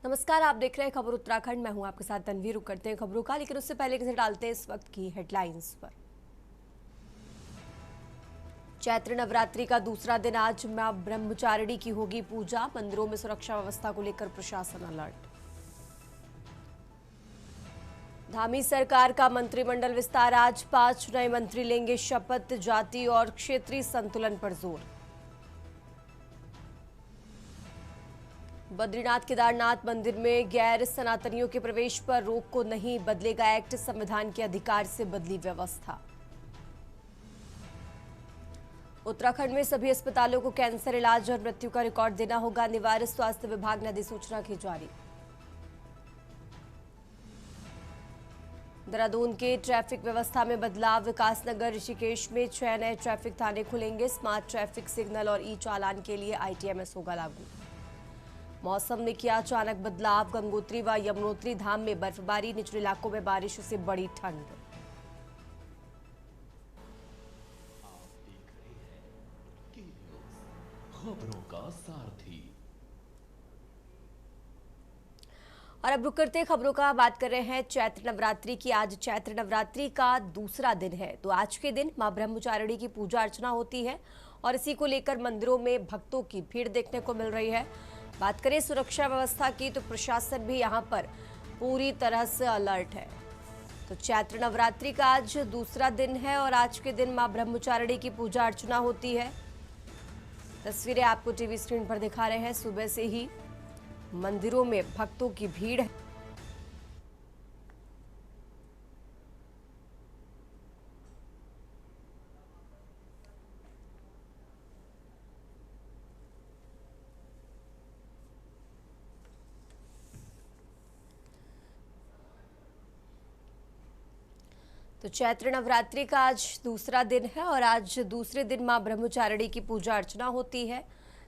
नमस्कार, आप देख रहे हैं खबर उत्तराखंड। मैं हूं आपके साथ तनवीर। रुक करते हैं खबरों का, लेकिन उससे पहले नजर डालते हैं इस वक्त की हेडलाइंस पर। चैत्र नवरात्रि का दूसरा दिन आज मां ब्रह्मचारिणी की होगी पूजा। मंदिरों में सुरक्षा व्यवस्था को लेकर प्रशासन अलर्ट। धामी सरकार का मंत्रिमंडल विस्तार आज 5 नए मंत्री लेंगे शपथ। जाति और क्षेत्रीय संतुलन पर जोर। बद्रीनाथ केदारनाथ मंदिर में गैर सनातनियों के प्रवेश पर रोक को नहीं बदलेगा एक्ट। संविधान के अधिकार से बदली व्यवस्था। उत्तराखंड में सभी अस्पतालों को कैंसर इलाज और मृत्यु का रिकॉर्ड देना होगा अनिवार्य। स्वास्थ्य विभाग ने अधिसूचना की जारी। देहरादून के ट्रैफिक व्यवस्था में बदलाव। विकासनगर ऋषिकेश में 6 नए ट्रैफिक थाने खुलेंगे। स्मार्ट ट्रैफिक सिग्नल और ई चालान के लिए ITMS होगा लागू। मौसम ने किया अचानक बदलाव। गंगोत्री व यमुनोत्री धाम में बर्फबारी। निचले इलाकों में बारिश से बढ़ी ठंड। खबरों का सारथी। और अब रुक करते खबरों का बात कर रहे हैं चैत्र नवरात्रि की। आज चैत्र नवरात्रि का दूसरा दिन है, तो आज के दिन मां ब्रह्मचारिणी की पूजा अर्चना होती है और इसी को लेकर मंदिरों में भक्तों की भीड़ देखने को मिल रही है। बात करें सुरक्षा व्यवस्था की, तो प्रशासन भी यहां पर पूरी तरह से अलर्ट है। तो चैत्र नवरात्रि का आज दूसरा दिन है और आज के दिन मां ब्रह्मचारिणी की पूजा अर्चना होती है। तस्वीरें आपको टीवी स्क्रीन पर दिखा रहे हैं। सुबह से ही मंदिरों में भक्तों की भीड़ है। तो चैत्र नवरात्रि का आज दूसरा दिन है और आज दूसरे दिन मां ब्रह्मचारिणी की पूजा अर्चना होती है।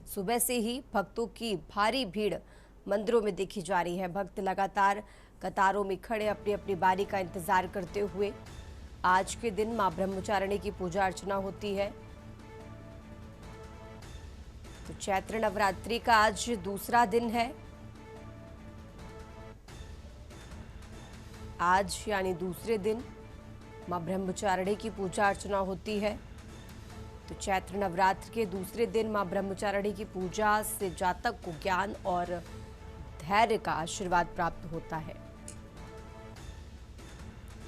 सुबह से ही भक्तों की भारी भीड़ मंदिरों में देखी जा रही है। भक्त लगातार कतारों में खड़े अपनी अपनी बारी का इंतजार करते हुए आज के दिन मां ब्रह्मचारिणी की पूजा अर्चना होती है। तो चैत्र नवरात्रि का आज दूसरा दिन है। आज यानी दूसरे दिन मां ब्रह्मचारिणी की पूजा अर्चना होती है। तो चैत्र नवरात्र के दूसरे दिन मां ब्रह्मचारिणी की पूजा से जातक को ज्ञान और धैर्य का आशीर्वाद प्राप्त होता है।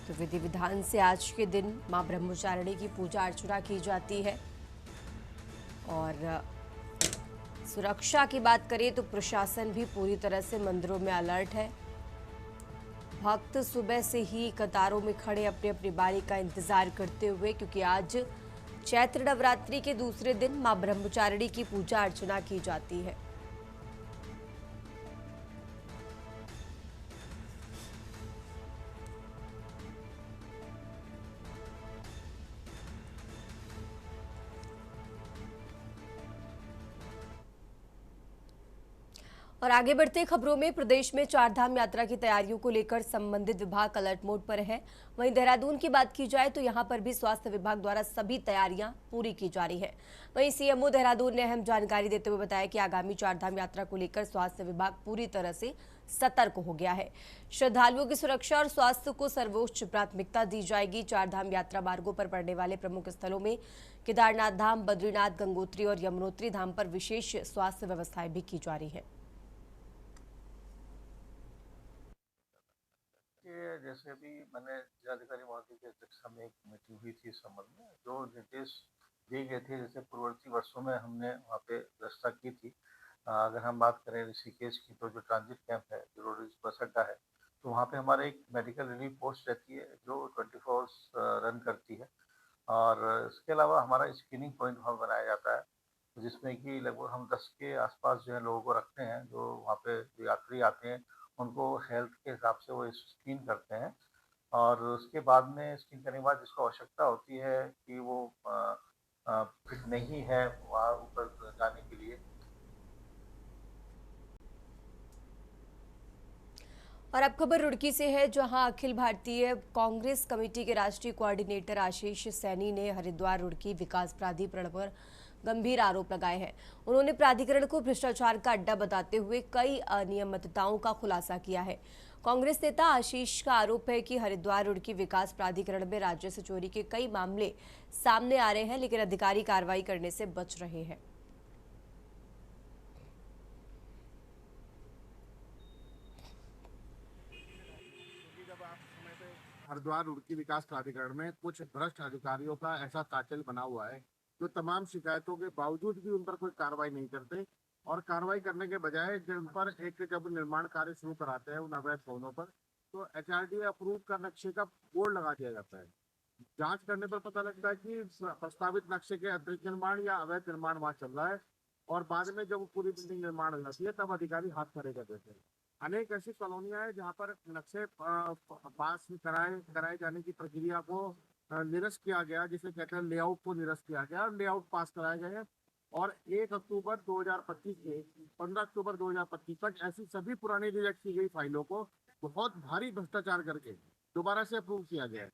तो विधि विधान से आज के दिन मां ब्रह्मचारिणी की पूजा अर्चना की जाती है। और सुरक्षा की बात करें तो प्रशासन भी पूरी तरह से मंदिरों में अलर्ट है। भक्त सुबह से ही कतारों में खड़े अपनी अपनी बारी का इंतजार करते हुए, क्योंकि आज चैत्र नवरात्रि के दूसरे दिन मां ब्रह्मचारिणी की पूजा अर्चना की जाती है। और आगे बढ़ते खबरों में, प्रदेश में चारधाम यात्रा की तैयारियों को लेकर संबंधित विभाग अलर्ट मोड पर है। वहीं देहरादून की बात की जाए तो यहां पर भी स्वास्थ्य विभाग द्वारा सभी तैयारियां पूरी की जा रही है। वहीं CMO देहरादून ने अहम जानकारी देते हुए बताया कि आगामी चारधाम यात्रा को लेकर स्वास्थ्य विभाग पूरी तरह से सतर्क हो गया है। श्रद्धालुओं की सुरक्षा और स्वास्थ्य को सर्वोच्च प्राथमिकता दी जाएगी। चारधाम यात्रा मार्गों पर पड़ने वाले प्रमुख स्थलों में केदारनाथ धाम, बद्रीनाथ, गंगोत्री और यमुनोत्री धाम पर विशेष स्वास्थ्य व्यवस्थाएं भी की जा रही है। ये जैसे अभी मैंने जिलाधिकारी महोदय की अध्यक्षता में एक मीटिंग हुई थी इस संबंध में, जो निर्देश दिए गए थे। जैसे पूर्ववर्ती वर्षों में हमने वहाँ पे व्यवस्था की थी। अगर हम बात करें ऋषिकेश की, तो जो ट्रांजिट कैंप है, जो रोड बस अड्डा है, तो वहाँ पे हमारे एक मेडिकल रिलीफ पोस्ट रहती है जो 24 आवर्स रन करती है। और इसके अलावा हमारा स्क्रीनिंग पॉइंट वहाँ बनाया जाता है, जिसमें कि लगभग हम 10 के आसपास जो है लोगों को रखते हैं, जो वहाँ पे जो यात्री आते हैं उनको हेल्थ के हिसाब से वो स्क्रीन करते हैं। और उसके बाद में स्क्रीन करने के बाद जिसको आवश्यकता होती है कि वो फिट नहीं है वहाँ ऊपर जाने के लिए। और अब खबर रुड़की से है, जहां अखिल भारतीय कांग्रेस कमेटी के राष्ट्रीय कोऑर्डिनेटर आशीष सैनी ने हरिद्वार रुड़की विकास प्राधिकरण पर गंभीर आरोप लगाए हैं। उन्होंने प्राधिकरण को भ्रष्टाचार का अड्डा बताते हुए कई अनियमितताओं का खुलासा किया है। कांग्रेस नेता आशीष का आरोप है कि हरिद्वार रुड़की विकास प्राधिकरण में राज्य से चोरी के कई मामले सामने आ रहे हैं, लेकिन अधिकारी कार्रवाई करने से बच रहे हैं। हरिद्वार रुड़की विकास प्राधिकरण में कुछ भ्रष्ट अधिकारियों का ऐसा काचल बना हुआ है जो तमाम शिकायतों के बावजूद भी उन पर कोई कार्रवाई नहीं करते और कार्रवाई करने के बजाय जिन पर जब निर्माण कार्य शुरू कराते हैं उन अवैध भवनों पर तो एचआरडी अप्रूव का नक्शे का बोर्ड लगा दिया जाता है। जांच करने पर पता लगता है कि प्रस्तावित नक्शे के अतिरिक्त निर्माण या अवैध निर्माण वहां चल रहा है और बाद में जब पूरी बिल्डिंग निर्माण हो जाती है तब अधिकारी हाथ खड़े कर देते हैं। अनेक ऐसी कॉलोनियां हैं जहां पर नक्शे पास कराए जाने की प्रक्रिया को निरस्त किया गया, जिसे कहते हैं लेआउट को निरस्त किया गया और लेआउट पास कराए गए हैं और 1 अक्टूबर 2025 से 15 अक्टूबर 2025 तक ऐसी सभी पुरानी रिजेक्ट की गई फाइलों को बहुत भारी भ्रष्टाचार करके दोबारा से अप्रूव किया गया है।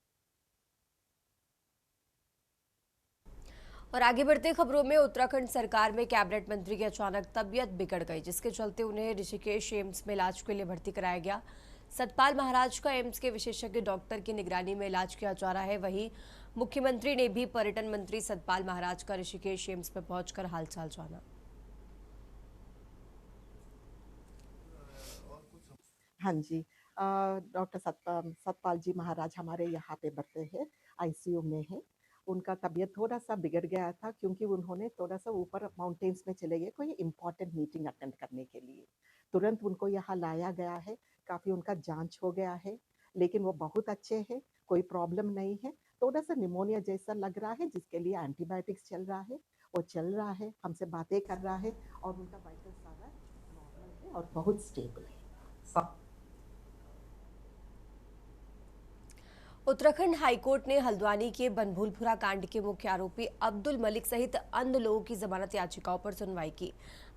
और आगे बढ़ते खबरों में, उत्तराखंड सरकार में कैबिनेट मंत्री की अचानक तबीयत बिगड़ गई, जिसके चलते उन्हें ऋषिकेश एम्स में इलाज के लिए भर्ती कराया गया। सतपाल महाराज का एम्स के विशेषज्ञ डॉक्टर की निगरानी में इलाज किया जा रहा है। वहीं मुख्यमंत्री ने भी पर्यटन मंत्री सतपाल महाराज का ऋषिकेश एम्स में पहुंचकर हालचाल जाना। हाँ जी, डॉक्टर सतपाल जी महाराज हमारे यहाँ पे बढ़ते हैं, आईसीयू में है। उनका तबीयत थोड़ा सा बिगड़ गया था क्योंकि उन्होंने थोड़ा सा ऊपर माउंटेन्स में चले गए कोई इम्पोर्टेंट मीटिंग अटेंड करने के लिए। तुरंत उनको यहाँ लाया गया है, काफ़ी उनका जांच हो गया है, लेकिन वो बहुत अच्छे हैं, कोई प्रॉब्लम नहीं है। थोड़ा सा निमोनिया जैसा लग रहा है जिसके लिए एंटीबायोटिक्स चल रहा है, वो चल रहा है, हमसे बातें कर रहा है और उनका वाइटल सारा नॉर्मल है और बहुत स्टेबल है सब। उत्तराखंड हाईकोर्ट ने हल्द्वानी के बनभूलपुरा कांड के मुख्य आरोपी अब्दुल मलिक सहित अन्य लोगों की जमानत याचिकाओं पर सुनवाई की।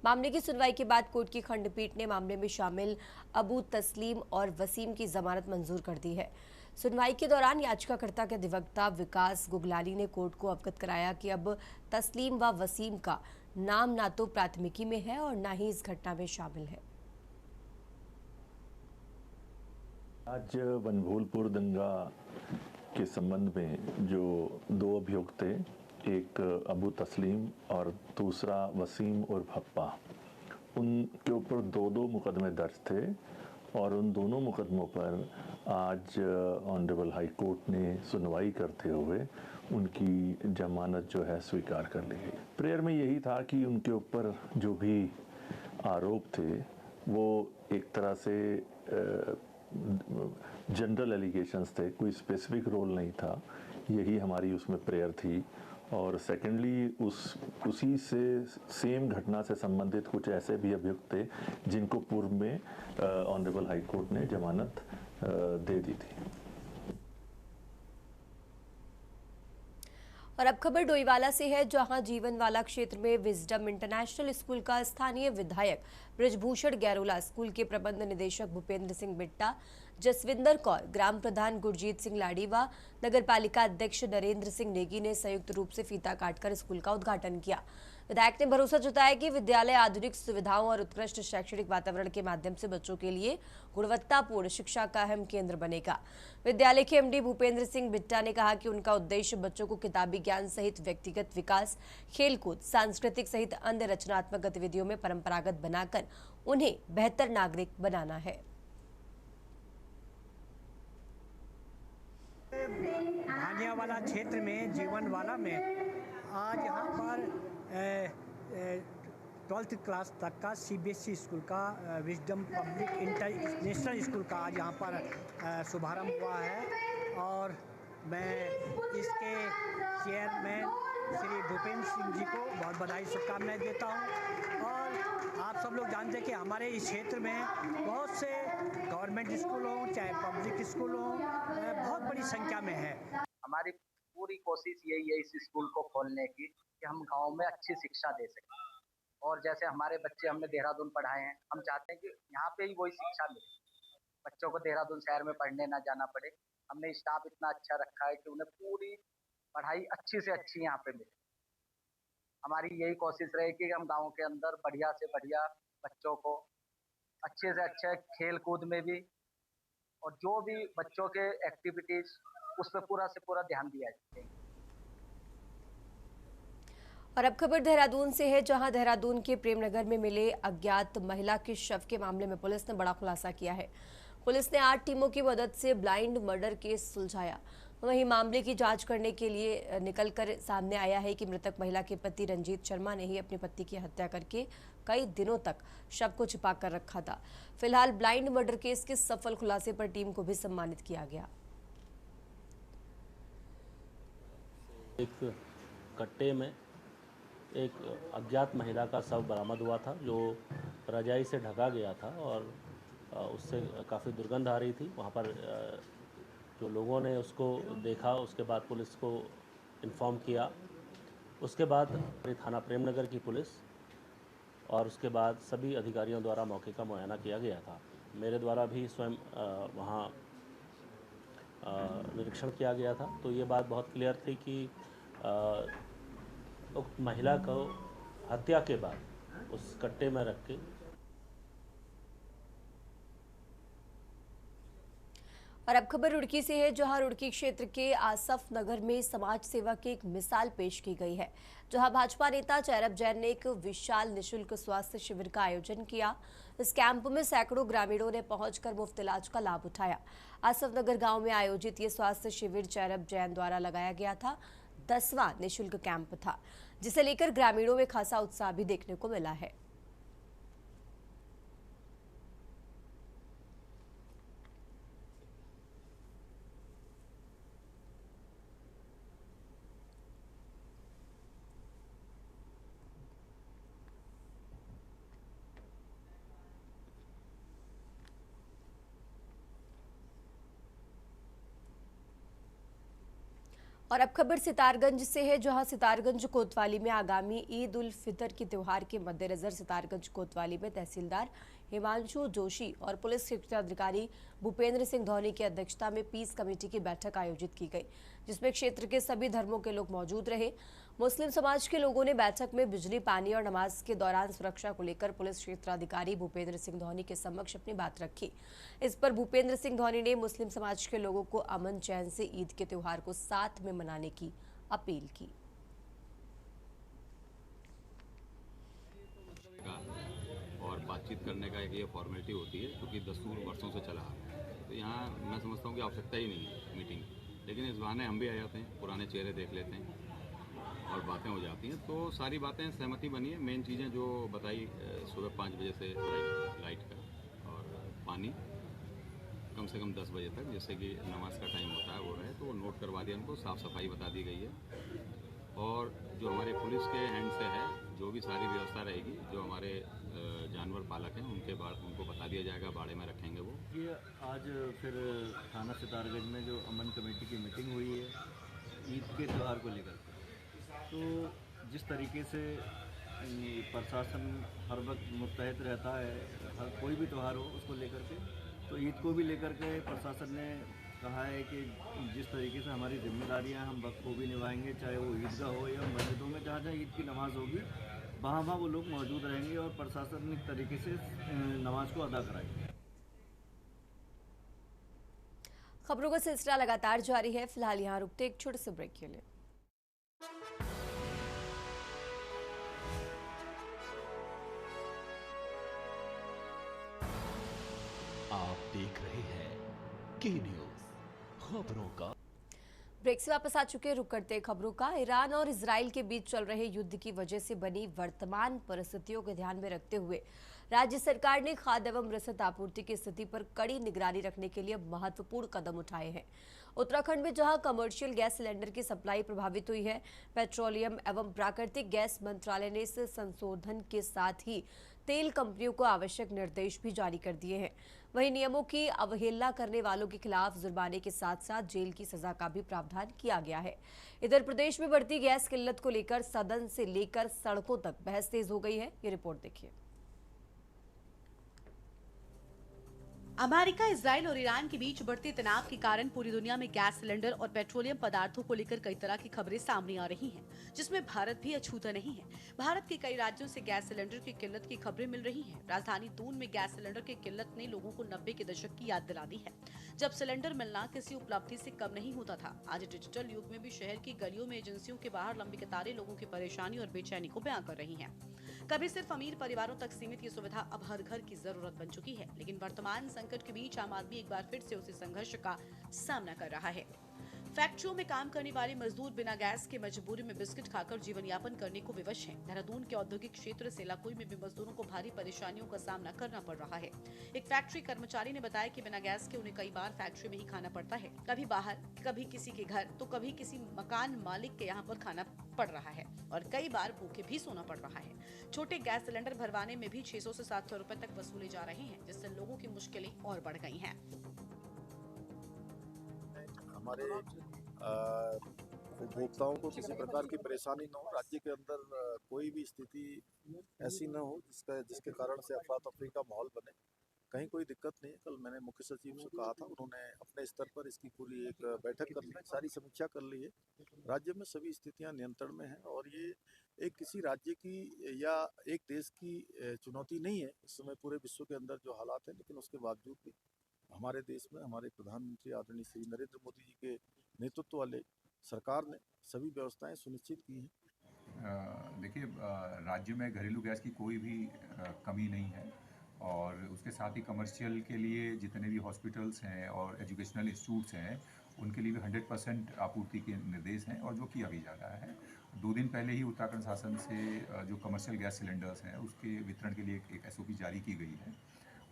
मामले की सुनवाई के बाद कोर्ट की खंडपीठ ने मामले में शामिल अबू तस्लीम और वसीम की जमानत मंजूर कर दी है। सुनवाई के दौरान याचिकाकर्ता के अधिवक्ता विकास गुगलानी ने कोर्ट को अवगत कराया कि अब तस्लीम व वसीम का नाम न तो प्राथमिकी में है और न ही इस घटना में शामिल है। आज बनभूलपुर दंगा के संबंध में जो 2 अभियुक्त थे, एक अबू तस्लीम और दूसरा वसीम और भप्पा, उनके ऊपर 2 मुकदमे दर्ज थे और उन दोनों मुकदमों पर आज ऑनरेबल हाई कोर्ट ने सुनवाई करते हुए उनकी जमानत जो है स्वीकार कर ली गई। प्रेयर में यही था कि उनके ऊपर जो भी आरोप थे वो एक तरह से जनरल एलिगेशंस थे, कोई स्पेसिफिक रोल नहीं था, यही हमारी उसमें प्रेयर थी। और सेकेंडली उसी से सेम घटना से संबंधित कुछ ऐसे भी अभियुक्त थे जिनको पूर्व में ऑनरेबल हाई कोर्ट ने जमानत दे दी थी। और अब खबर डोईवाला से है, जहां जीवनवाला क्षेत्र में विजडम इंटरनेशनल स्कूल का स्थानीय विधायक ब्रजभूषण गैरोला, स्कूल के प्रबंध निदेशक भूपेंद्र सिंह बिट्टा, जसविंदर कौर, ग्राम प्रधान गुरजीत सिंह लाड़ी व नगर पालिका अध्यक्ष नरेंद्र सिंह नेगी ने संयुक्त रूप से फीता काटकर स्कूल का उद्घाटन किया। विधायक ने भरोसा जताया कि विद्यालय आधुनिक सुविधाओं और उत्कृष्ट शैक्षणिक वातावरण के माध्यम से बच्चों के लिए गुणवत्तापूर्ण शिक्षा का अहम केंद्र बनेगा। विद्यालय के एमडी भूपेंद्र सिंह बिट्टा ने कहा कि उनका उद्देश्य बच्चों को किताबी ज्ञान सहित व्यक्तिगत विकास, खेलकूद, सांस्कृतिक सहित अन्य रचनात्मक गतिविधियों में परंपरागत बनाकर उन्हें बेहतर नागरिक बनाना है। भानियावाला क्षेत्र में जीवनवाला में आज यहाँ पर 12th क्लास तक का सीबीएसई स्कूल का विजडम पब्लिक इंटरनेशनल स्कूल का आज यहाँ पर शुभारंभ हुआ है और मैं इसके चेयरमैन श्री भूपेंद्र सिंह जी को बहुत बधाई शुभकामनाएं देता हूँ। और आप सब लोग जानते हैं कि हमारे इस क्षेत्र में बहुत से गवर्नमेंट स्कूल हों चाहे पब्लिक स्कूल हों, बहुत बड़ी संख्या में है। हमारी पूरी कोशिश यही है इस स्कूल को खोलने की कि हम गांव में अच्छी शिक्षा दे सकें। और जैसे हमारे बच्चे हमने देहरादून पढ़ाए हैं, हम चाहते हैं कि यहाँ पे ही वही शिक्षा मिले, बच्चों को देहरादून शहर में पढ़ने ना जाना पड़े। हमने स्टाफ इतना अच्छा रखा है कि उन्हें पूरी पढ़ाई अच्छी से अच्छी यहाँ पे मिले। हमारी यही कोशिश रहेगी कि हम गाँव के अंदर बढ़िया से बढ़िया बच्चों को अच्छे से अच्छे खेल कूद में भी और जो भी बच्चों के एक्टिविटीज उस पर पूरा से पूरा ध्यान दिया जाए। और अब खबर देहरादून से है, जहां देहरादून के प्रेमनगर में मिले अज्ञात महिला के शव के मामले में पुलिस ने बड़ा खुलासा किया है। पुलिस ने 8 टीमों की मदद से ब्लाइंड मर्डर केस सुलझाया। वहीं मामले की जांच करने के लिए निकलकर सामने आया है कि मृतक महिला के पति रंजीत शर्मा ने ही अपनी पत्नी की हत्या करके कई दिनों तक शव को छिपा कर रखा था। फिलहाल ब्लाइंड मर्डर केस के सफल खुलासे पर टीम को भी सम्मानित किया गया। एक कट्टे में एक अज्ञात महिला का शव बरामद हुआ था, जो रजाई से ढका गया था और उससे काफ़ी दुर्गंध आ रही थी। वहाँ पर जो लोगों ने उसको देखा, उसके बाद पुलिस को इन्फॉर्म किया। उसके बाद थाना प्रेमनगर की पुलिस और उसके बाद सभी अधिकारियों द्वारा मौके का मुआयना किया गया था। मेरे द्वारा भी स्वयं वहाँ निरीक्षण किया गया था। तो ये बात बहुत क्लियर थी कि उक्त महिला को हत्या के बाद उस कट्टे में रख के। और अब खबर रुड़की से है, जहां रुड़की क्षेत्र के आसफ नगर में समाज सेवा की एक मिसाल पेश की गई है, जहां भाजपा नेता चैरब जैन ने एक विशाल निशुल्क स्वास्थ्य शिविर का आयोजन किया। इस कैंप में सैकड़ों ग्रामीणों ने पहुंचकर मुफ्त इलाज का लाभ उठाया। आसफ नगर गांव में आयोजित ये स्वास्थ्य शिविर चैरब जैन द्वारा लगाया गया था। 10वां निःशुल्क कैंप था, जिसे लेकर ग्रामीणों में खासा उत्साह भी देखने को मिला है। और अब खबर सितारगंज से है, जहां सितारगंज कोतवाली में आगामी ईद उल फितर के त्यौहार के मद्देनजर सितारगंज कोतवाली में तहसीलदार हिमांशु जोशी और पुलिस शिक्षाधिकारी भूपेंद्र सिंह धौनी की अध्यक्षता में पीस कमेटी की बैठक आयोजित की गई, जिसमें क्षेत्र के सभी धर्मों के लोग मौजूद रहे। मुस्लिम समाज के लोगों ने बैठक में बिजली, पानी और नमाज के दौरान सुरक्षा को लेकर पुलिस क्षेत्राधिकारी भूपेंद्र सिंह धौनी के समक्ष अपनी बात रखी। इस पर भूपेंद्र सिंह धौनी ने मुस्लिम समाज के लोगों को अमन चैन से ईद के त्योहार को साथ में मनाने की अपील की। और बातचीत करने का एक ये फॉर्मेलिटी होती है, क्योंकि दस्तूर वर्षों से चला है। तो यहाँ मैं समझता हूँ कि आवश्यकता ही नहीं है मीटिंग, लेकिन इस बहाने हम भी आ जाते हैं, पुराने चेहरे देख लेते हैं और बातें हो जाती हैं। तो सारी बातें सहमति बनी है। मेन चीज़ें जो बताई, सुबह 5 बजे से लाइट का और पानी कम से कम 10 बजे तक, जैसे कि नमाज का टाइम होता है वो रहे, तो वो नोट करवा दिया उनको। साफ़ सफाई बता दी गई है और जो हमारे पुलिस के हैंड से है, जो भी सारी व्यवस्था रहेगी, जो हमारे जानवर पालक हैं उनको बता दिया जाएगा, बाड़े में रखेंगे वो। ये आज फिर थाना सितारगंज में जो अमन कमेटी की मीटिंग हुई है ईद के त्यौहार को लेकर, तो जिस तरीके से प्रशासन हर वक्त मुस्तैद रहता है, हर कोई भी त्यौहार हो उसको लेकर के, तो ईद को भी लेकर के प्रशासन ने कहा है कि जिस तरीके से हमारी जिम्मेदारियां हम वक्त को भी निभाएंगे, चाहे वो ईदगाह हो या मस्जिदों में जहाँ जहाँ ईद की नमाज होगी वहाँ वो लोग मौजूद रहेंगे और प्रशासनिक तरीके से नमाज को अदा कराएंगे। खबरों का सिलसिला लगातार जारी है। फिलहाल यहाँ रुकते एक छोटे से ब्रेक के लिए। आप देख रहे हैं के न्यूज़, खबरों का। ब्रेक से वापस आ चुके, रुक करते खबरों का। ईरान और इजराइल के बीच चल रहे युद्ध की वजह से बनी वर्तमान परिस्थितियों को ध्यान में रखते हुए राज्य सरकार ने खाद्य एवं रसद आपूर्ति की स्थिति पर कड़ी निगरानी रखने के लिए महत्वपूर्ण कदम उठाए हैं। उत्तराखंड में जहां कमर्शियल गैस सिलेंडर की सप्लाई प्रभावित हुई है, पेट्रोलियम एवं प्राकृतिक गैस मंत्रालय ने इस संशोधन के साथ ही तेल कंपनियों को आवश्यक निर्देश भी जारी कर दिए हैं। वहीं नियमों की अवहेलना करने वालों के खिलाफ जुर्माने के साथ साथ जेल की सजा का भी प्रावधान किया गया है। इधर प्रदेश में बढ़ती गैस किल्लत को लेकर सदन से लेकर सड़कों तक बहस तेज हो गई है। ये रिपोर्ट देखिए। अमेरिका, इजराइल और ईरान के बीच बढ़ते तनाव के कारण पूरी दुनिया में गैस सिलेंडर और पेट्रोलियम पदार्थों को लेकर कई तरह की खबरें सामने आ रही हैं, जिसमें भारत भी अछूता नहीं है। भारत के कई राज्यों से गैस सिलेंडर की किल्लत की खबरें मिल रही हैं। राजधानी दून में गैस सिलेंडर की किल्लत ने लोगों को 90 के दशक की याद दिला दी है, जब सिलेंडर मिलना किसी उपलब्धि से कम नहीं होता था। आज डिजिटल युग में भी शहर की गलियों में एजेंसियों के बाहर लंबी कतारें लोगों की परेशानी और बेचैनी को बयां कर रही हैं। कभी सिर्फ अमीर परिवारों तक सीमित ये सुविधा अब हर घर की जरूरत बन चुकी है, लेकिन वर्तमान संकट के बीच आम आदमी एक बार फिर से उसी संघर्ष का सामना कर रहा है। फैक्ट्रियों में काम करने वाले मजदूर बिना गैस के मजबूरी में बिस्किट खाकर जीवन यापन करने को विवश हैं। देहरादून के औद्योगिक क्षेत्र सेलाकुई में भी मजदूरों को भारी परेशानियों का सामना करना पड़ रहा है। एक फैक्ट्री कर्मचारी ने बताया कि बिना गैस के उन्हें कई बार फैक्ट्री में ही खाना पड़ता है, कभी बाहर, कभी किसी के घर, तो कभी किसी मकान मालिक के यहाँ पर खाना पड़ रहा है और कई बार भूखे भी सोना पड़ रहा है। छोटे गैस सिलेंडर भरवाने में भी 600 से 700 रुपए तक वसूले जा रहे हैं, जिससे लोगों की मुश्किलें और बढ़ गई हैं। हमारे उपभोक्ताओं को किसी प्रकार की परेशानी न हो, राज्य के अंदर कोई भी स्थिति ऐसी न हो जिसके कारण से अफरा तफरी का माहौल बने। कहीं कोई दिक्कत नहीं है। कल मैंने मुख्य सचिव से कहा था, उन्होंने अपने स्तर पर इसकी पूरी एक बैठक कर ली, सारी समीक्षा कर ली है। राज्य में सभी स्थितियां नियंत्रण में हैं और ये एक किसी राज्य की या एक देश की चुनौती नहीं है। इस समय पूरे विश्व के अंदर जो हालात हैं, लेकिन उसके बावजूद भी हमारे देश में हमारे प्रधानमंत्री आदरणीय श्री नरेंद्र मोदी जी के नेतृत्व वाले सरकार ने सभी व्यवस्थाएं सुनिश्चित की हैं। देखिए, राज्य में घरेलू गैस की कोई भी कमी नहीं है और उसके साथ ही कमर्शियल के लिए जितने भी हॉस्पिटल्स हैं और एजुकेशनल इंस्टीट्यूट्स हैं, उनके लिए भी 100% आपूर्ति के निर्देश हैं और जो किया भी जा रहा है। 2 दिन पहले ही उत्तराखंड शासन से जो कमर्शियल गैस सिलेंडर्स हैं उसके वितरण के लिए एक SOP जारी की गई है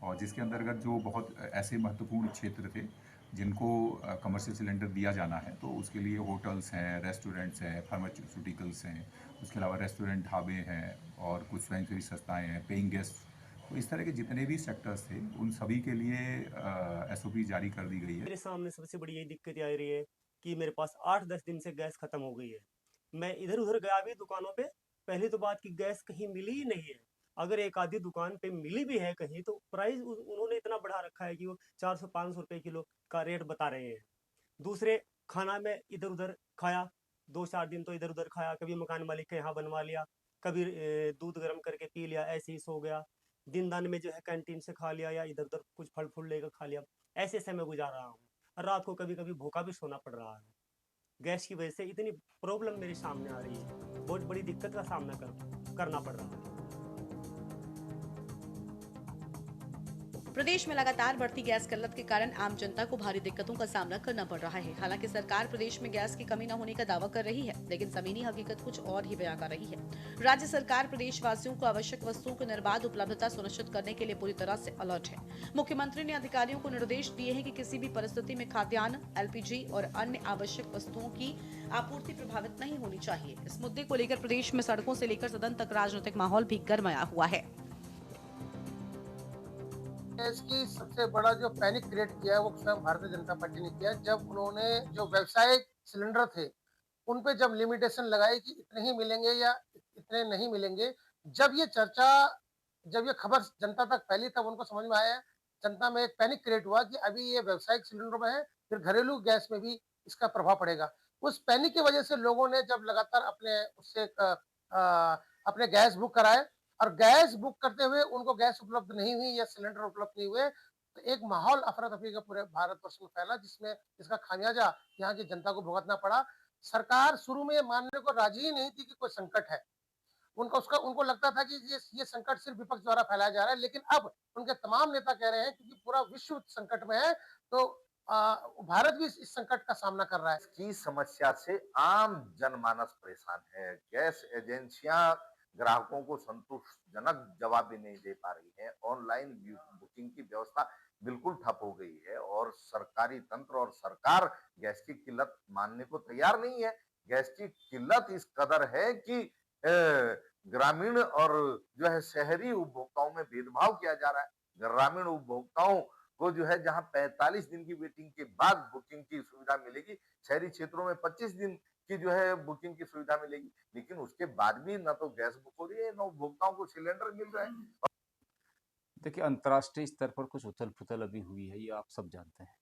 और जिसके अंतर्गत जो बहुत ऐसे महत्वपूर्ण क्षेत्र थे जिनको कमर्शियल सिलेंडर दिया जाना है, तो उसके लिए होटल्स हैं, रेस्टोरेंट्स हैं, फार्मास्यूटिकल्स हैं, उसके अलावा रेस्टोरेंट, ढाबे हैं और कुछ स्वयंसेवी संस्थाएँ हैं, पेइंग गेस्ट, तो इस तरह के जितने भी सेक्टर्स थे उन सभी के लिए SOP जारी कर दी गई है। मेरे सामने सबसे बड़ी यही दिक्कत आ रही है कि मेरे पास 8-10 दिन से गैस खत्म हो गई है। मैं इधर उधर गया भी दुकानों पे, पहली तो बात कि गैस कहीं मिली ही नहीं है। अगर एक आधी दुकान पे मिली भी है कहीं, तो प्राइस उन्होंने इतना बढ़ा रखा है कि वो 400-500 रुपए किलो का रेट बता रहे हैं। दूसरे, खाना में इधर उधर खाया, 2-4 दिन तो इधर उधर खाया, कभी मकान मालिक के यहाँ बनवा लिया, कभी दूध गर्म करके पी लिया, ऐसे ही सो गया। दिन दान में जो है कैंटीन से खा लिया या इधर उधर कुछ फल फूल लेकर खा लिया, ऐसे समय गुजार रहा हूँ। रात को कभी कभी भूखा भी सोना पड़ रहा है। गैस की वजह से इतनी प्रॉब्लम मेरे सामने आ रही है, बहुत बड़ी दिक्कत का सामना करना पड़ रहा है। प्रदेश में लगातार बढ़ती गैस किल्लत के कारण आम जनता को भारी दिक्कतों का सामना करना पड़ रहा है। हालांकि सरकार प्रदेश में गैस की कमी न होने का दावा कर रही है, लेकिन जमीनी हकीकत कुछ और ही बयां कर रही है। राज्य सरकार प्रदेशवासियों को आवश्यक वस्तुओं की निर्बाध उपलब्धता सुनिश्चित करने के लिए पूरी तरह से अलर्ट है। मुख्यमंत्री ने अधिकारियों को निर्देश दिए हैं कि किसी भी परिस्थिति में खाद्यान्न, LPG और अन्य आवश्यक वस्तुओं की आपूर्ति प्रभावित नहीं होनी चाहिए। इस मुद्दे को लेकर प्रदेश में सड़कों से लेकर सदन तक राजनीतिक माहौल भी गरमाया हुआ है। इसकी सबसे बड़ा जो पैनिक क्रिएट किया है वो स्वयं भारतीय जनता पार्टी ने किया, जब उन्होंने जो व्यावसायिक सिलेंडर थे उन पे जब लिमिटेशन लगाई कि इतने ही मिलेंगे या इतने नहीं मिलेंगे। जब ये खबर जनता तक फैली तब उनको समझ में आया, जनता में एक पैनिक क्रिएट हुआ कि अभी ये व्यावसायिक सिलेंडर में है, फिर घरेलू गैस में भी इसका प्रभाव पड़ेगा। उस पैनिक की वजह से लोगों ने जब लगातार अपने गैस बुक कराए और गैस बुक करते हुए उनको गैस उपलब्ध नहीं हुई या सिलेंडर उपलब्ध नहीं हुए, तो एक माहौल अफरा तफरी का पूरे भारतवर्ष में फैला, जिसमें इसका खामियाजा यहाँ की जनता को भुगतना पड़ा। सरकार शुरू में मानने को राजी ही नहीं थी कि कोई संकट है। उनको लगता था कि ये संकट सिर्फ विपक्ष द्वारा फैलाया जा रहा है, लेकिन अब उनके तमाम नेता कह रहे हैं क्योंकि पूरा विश्व संकट में है, तो भारत भी इस संकट का सामना कर रहा है। की समस्या से आम जनमानस परेशान है। गैस एजेंसियां ग्राहकों को संतोषजनक जवाब भी नहीं दे पा रही है। ऑनलाइन बुकिंग की व्यवस्था बिल्कुल ठप हो गई है और सरकारी तंत्र और सरकार गैस की किल्लत मानने को तैयार नहीं है। गैस की किल्लत इस कदर है कि ग्रामीण और जो है शहरी उपभोक्ताओं में भेदभाव किया जा रहा है। ग्रामीण उपभोक्ताओं को जो है जहां 45 दिन की वेटिंग के बाद बुकिंग की सुविधा मिलेगी, शहरी क्षेत्रों में 25 दिन की जो है बुकिंग की सुविधा मिलेगी, लेकिन उसके बाद भी न तो गैस बुक हो रही है, न उपभोक्ताओं को सिलेंडर मिल रहा है। देखिए, अंतर्राष्ट्रीय स्तर पर कुछ उथल-पुथल अभी हुई है, ये आप सब जानते हैं।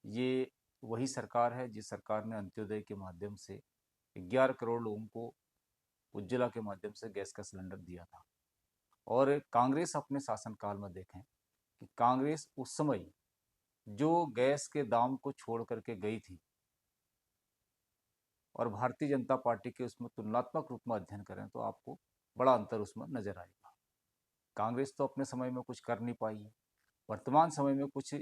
ये वही सरकार है जिस सरकार ने अंत्योदय के माध्यम से 11 करोड़ लोगों को उज्ज्वला के माध्यम से गैस का सिलेंडर दिया था। और कांग्रेस अपने शासनकाल में देखें कि कांग्रेस उस समय जो गैस के दाम को छोड़ करके गई थी और भारतीय जनता पार्टी के उसमें तुलनात्मक रूप में अध्ययन करें तो आपको बड़ा अंतर उसमें नजर आएगा। कांग्रेस तो अपने समय में कुछ कर नहीं पाई है। वर्तमान समय में कुछ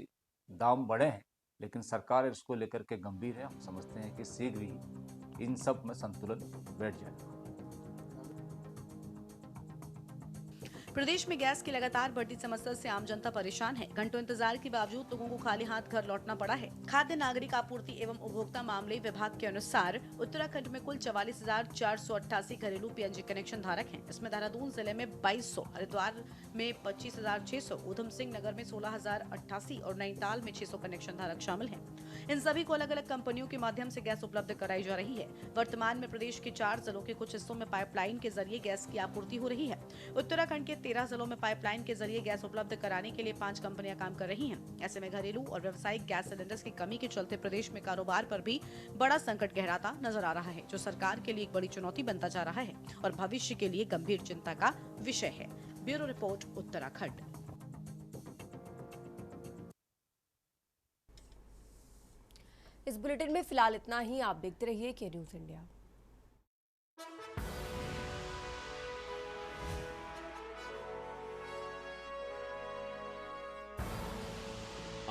दाम बढ़े हैं, लेकिन सरकार इसको लेकर के गंभीर है। हम समझते हैं कि शीघ्र ही इन सब में संतुलन बैठ जाएगा। प्रदेश में गैस की लगातार बढ़ती समस्या से आम जनता परेशान है। घंटों इंतजार के बावजूद लोगों को खाली हाथ घर लौटना पड़ा है। खाद्य नागरिक आपूर्ति एवं उपभोक्ता मामले विभाग के अनुसार उत्तराखंड में कुल 44,488 घरेलू पीएनजी कनेक्शन धारक हैं। इसमें देहरादून जिले में 2,200, हरिद्वार में 25,600, ऊधम सिंह नगर में 16,088 और नैनीताल में 600 कनेक्शन धारक शामिल हैं। इन सभी को अलग अलग कंपनियों के माध्यम से गैस उपलब्ध कराई जा रही है। वर्तमान में प्रदेश के 4 जिलों के कुछ हिस्सों में पाइपलाइन के जरिए गैस की आपूर्ति हो रही है। उत्तराखंड के 13 जिलों में पाइपलाइन के जरिए गैस उपलब्ध कराने के लिए 5 कंपनियां काम कर रही हैं। ऐसे में घरेलू और व्यावसायिक गैस सिलेंडर्स की कमी के चलते प्रदेश में कारोबार पर भी बड़ा संकट गहराता नजर आ रहा है, जो सरकार के लिए एक बड़ी चुनौती बनता जा रहा है और भविष्य के लिए गंभीर चिंता का विषय है। Bureau report, Uttarakhand. इस बुलेटिन में फिलहाल इतना ही। आप देखते रहिए के न्यूज़ इंडिया।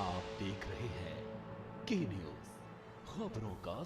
आप देख रहे हैं के न्यूज़, खबरों का